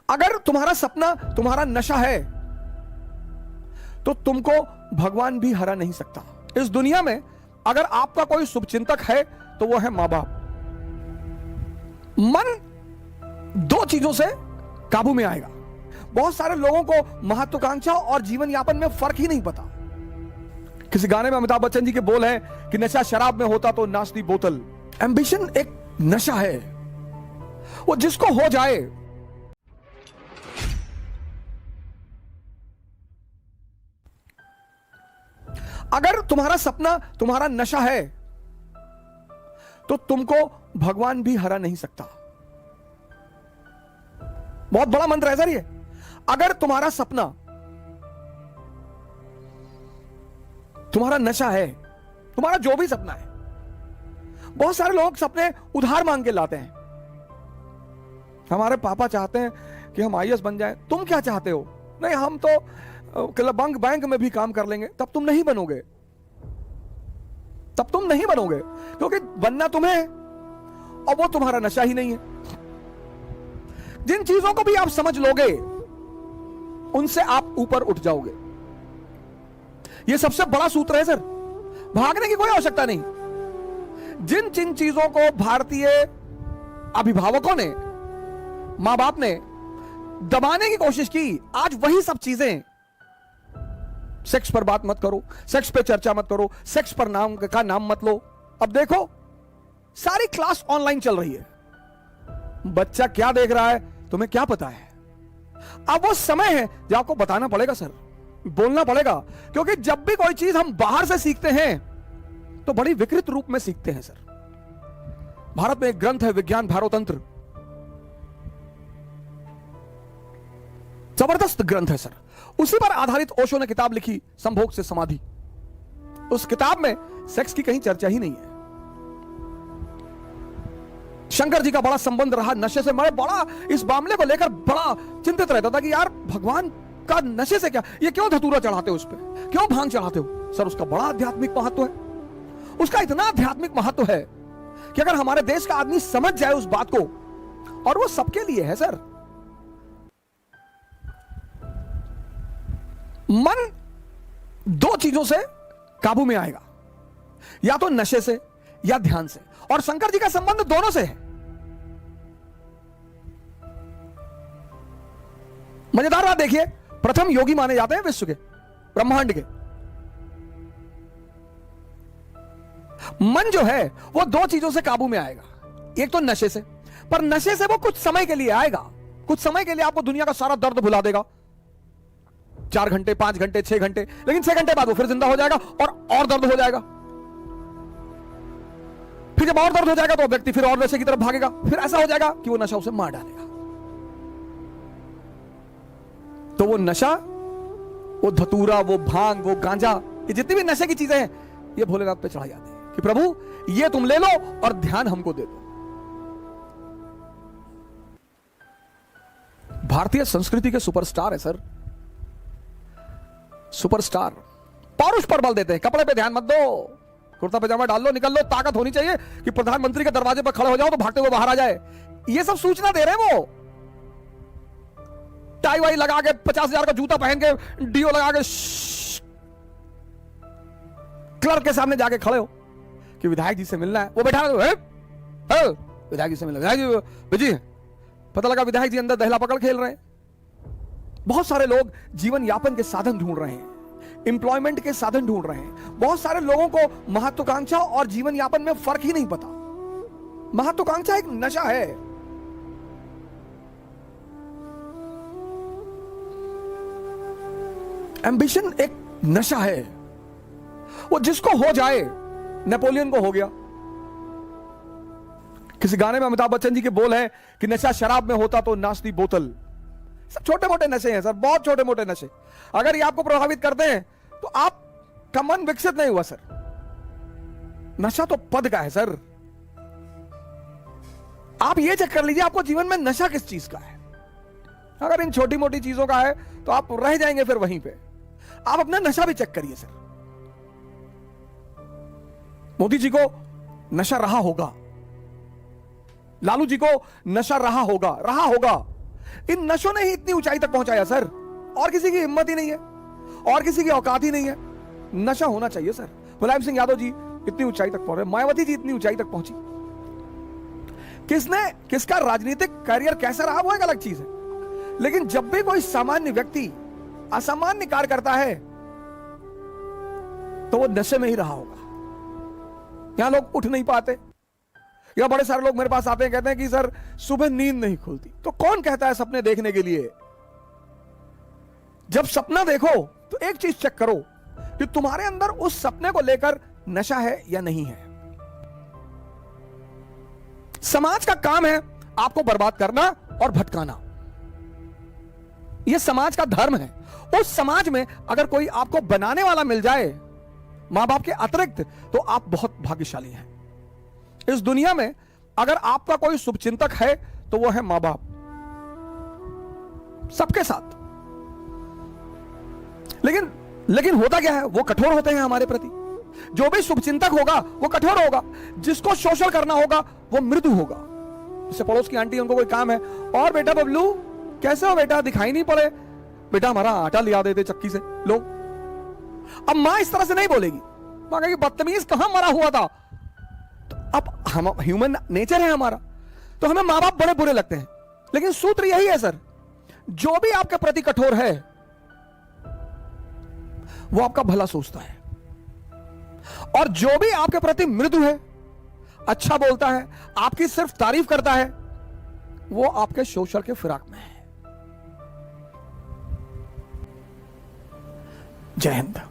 अगर तुम्हारा सपना तुम्हारा नशा है तो तुमको भगवान भी हरा नहीं सकता। इस दुनिया में अगर आपका कोई शुभचिंतक है तो वो है मां बाप। मन दो चीजों से काबू में आएगा। बहुत सारे लोगों को महत्वाकांक्षा और जीवन यापन में फर्क ही नहीं पता। किसी गाने में अमिताभ बच्चन जी के बोल हैं कि नशा शराब में होता तो नाचती बोतल। एम्बिशन एक नशा है, वो जिसको हो जाए। अगर तुम्हारा सपना तुम्हारा नशा है तो तुमको भगवान भी हरा नहीं सकता। बहुत बड़ा मंत्र है सर ये। अगर तुम्हारा सपना तुम्हारा नशा है, तुम्हारा जो भी सपना है। बहुत सारे लोग सपने उधार मांग के लाते हैं। हमारे पापा चाहते हैं कि हम आईएएस बन जाएं। तुम क्या चाहते हो? नहीं, हम तो बैंक में भी काम कर लेंगे। तब तुम नहीं बनोगे, तब तुम नहीं बनोगे, क्योंकि बनना तुम्हें है और वो तुम्हारा नशा ही नहीं है। जिन चीजों को भी आप समझ लोगे उनसे आप ऊपर उठ जाओगे। यह सबसे बड़ा सूत्र है सर। भागने की कोई आवश्यकता नहीं। जिन जिन चीजों को भारतीय अभिभावकों ने, मां बाप ने दबाने की कोशिश की, आज वही सब चीजें। सेक्स पर बात मत करो, सेक्स पे चर्चा मत करो, सेक्स पर नाम का नाम मत लो। अब देखो सारी क्लास ऑनलाइन चल रही है। बच्चा क्या देख रहा है तुम्हें क्या पता है? अब वो समय है जो आपको बताना पड़ेगा सर, बोलना पड़ेगा। क्योंकि जब भी कोई चीज हम बाहर से सीखते हैं तो बड़ी विकृत रूप में सीखते हैं सर। भारत में एक ग्रंथ है विज्ञान भारोतंत्र, जबरदस्त ग्रंथ है सर। उसी पर आधारित ओशो ने किताब लिखी संभोग से समाधि। उस किताब में सेक्स की कहीं चर्चा ही नहीं है। शंकर जी का बड़ा संबंध रहा नशे से। मैं बड़ा इस मामले को लेकर बड़ा चिंतित रहता था कि यार भगवान का नशे से क्या, ये क्यों धतूरा चढ़ाते हो उस पर, क्यों भांग चढ़ाते हो? सर उसका बड़ा आध्यात्मिक महत्व है। उसका इतना आध्यात्मिक महत्व है कि अगर हमारे देश का आदमी समझ जाए उस बात को, और वो सबके लिए है सर। मन दो चीजों से काबू में आएगा, या तो नशे से या ध्यान से। और शंकर जी का संबंध दोनों से है। मजेदार बात देखिए, प्रथम योगी माने जाते हैं विश्व के, ब्रह्मांड के। मन जो है वो दो चीजों से काबू में आएगा, एक तो नशे से। पर नशे से वो कुछ समय के लिए आएगा। कुछ समय के लिए आपको दुनिया का सारा दर्द भुला देगा, 4 घंटे 5 घंटे 6 घंटे, लेकिन 6 घंटे बाद वो फिर जिंदा हो जाएगा और दर्द हो जाएगा। फिर जब और दर्द हो जाएगा तो व्यक्ति फिर और नशे की तरफ भागेगा। फिर ऐसा हो जाएगा कि वो नशा उसे मार डालेगा। तो वो नशा, वो धतूरा, वो भांग, वो गांजा, ये जितनी भी नशे की चीजें हैं, ये भोलेनाथ पे चढ़ाई जाती है कि प्रभु ये तुम ले लो और ध्यान हमको दे दो। भारतीय संस्कृति के सुपरस्टार है सर, सुपरस्टार। पौरुष पर बल देते हैं, कपड़े पे ध्यान मत दो, कुर्ता पजामा डाल लो, निकल लो। ताकत होनी चाहिए कि प्रधानमंत्री के दरवाजे पर खड़े हो जाओ तो भागते हुए बाहर आ जाए। ये सब सूचना दे रहे हैं वो। टाई वाई लगा के, 50,000 का जूता पहन के, डीओ लगा के क्लर्क के सामने जाके खड़े हो कि विधायक जी से मिलना है। वो बैठा है, विधायक जी से मिलना, विधायक जी बिजी है। पता लगा विधायक जी अंदर दहला पकड़ खेल रहे हैं। बहुत सारे लोग जीवन यापन के साधन ढूंढ रहे हैं, एम्प्लॉयमेंट के साधन ढूंढ रहे हैं। बहुत सारे लोगों को महत्वाकांक्षा और जीवन यापन में फर्क ही नहीं पता। महत्वाकांक्षा एक नशा है। एम्बिशन एक नशा है, वो जिसको हो जाए। नेपोलियन को हो गया। किसी गाने में अमिताभ बच्चन जी के बोल हैं कि नशा शराब में होता तो नाचती बोतल। सब छोटे मोटे नशे हैं सर, बहुत छोटे मोटे नशे। अगर ये आपको प्रभावित करते हैं तो आपका मन विकसित नहीं हुआ सर। नशा तो पद का है सर। आप ये चेक कर लीजिए आपको जीवन में नशा किस चीज का है। अगर इन छोटी मोटी चीजों का है तो आप रह जाएंगे फिर वहीं पे। आप अपना नशा भी चेक करिए सर। मोदी जी को नशा रहा होगा, लालू जी को नशा रहा होगा, इन नशों ने ही इतनी ऊंचाई तक पहुंचाया सर, और किसी की हिम्मत ही नहीं है, और किसी की औकात ही नहीं है। नशा होना चाहिए सर। मुलायम सिंह यादव जी इतनी ऊंचाई तक पहुंचे, मायावती जी इतनी ऊंचाई तक पहुंची। किसका राजनीतिक करियर कैसा रहा वो एक अलग चीज है, लेकिन जब भी कोई सामान्य व्यक्ति असामान्य कार्य करता है तो वो नशे में ही रहा होगा। यहां लोग उठ नहीं पाते, या बड़े सारे लोग मेरे पास आते हैं, कहते हैं कि सर सुबह नींद नहीं खुलती। तो कौन कहता है सपने देखने के लिए? जब सपना देखो तो एक चीज चेक करो कि तुम्हारे अंदर उस सपने को लेकर नशा है या नहीं है। समाज का काम है आपको बर्बाद करना और भटकाना, यह समाज का धर्म है। उस समाज में अगर कोई आपको बनाने वाला मिल जाए मां बाप के अतिरिक्त, तो आप बहुत भाग्यशाली हैं। इस दुनिया में अगर आपका कोई शुभचिंतक है तो वो है मां बाप, सबके साथ। लेकिन होता क्या है, वो कठोर होते हैं हमारे प्रति। जो भी शुभचिंतक होगा वो कठोर होगा, जिसको शोषण करना होगा वो मृदु होगा। जैसे पड़ोस की आंटी, उनको कोई काम है, और बेटा बबलू कैसे हो बेटा, दिखाई नहीं पड़े, बेटा हमारा आटा लिया देते चक्की से लोग। अब मां इस तरह से नहीं बोलेगी, मां कहेगी बदतमीज कहां मरा हुआ था। तो अब हम ह्यूमन नेचर है हमारा, तो हमें मां बाप बड़े बुरे लगते हैं। लेकिन सूत्र यही है सर, जो भी आपके प्रति कठोर है वो आपका भला सोचता है, और जो भी आपके प्रति मृदु है, अच्छा बोलता है, आपकी सिर्फ तारीफ करता है, वो आपके शोषण के फिराक में है। जय हिंद।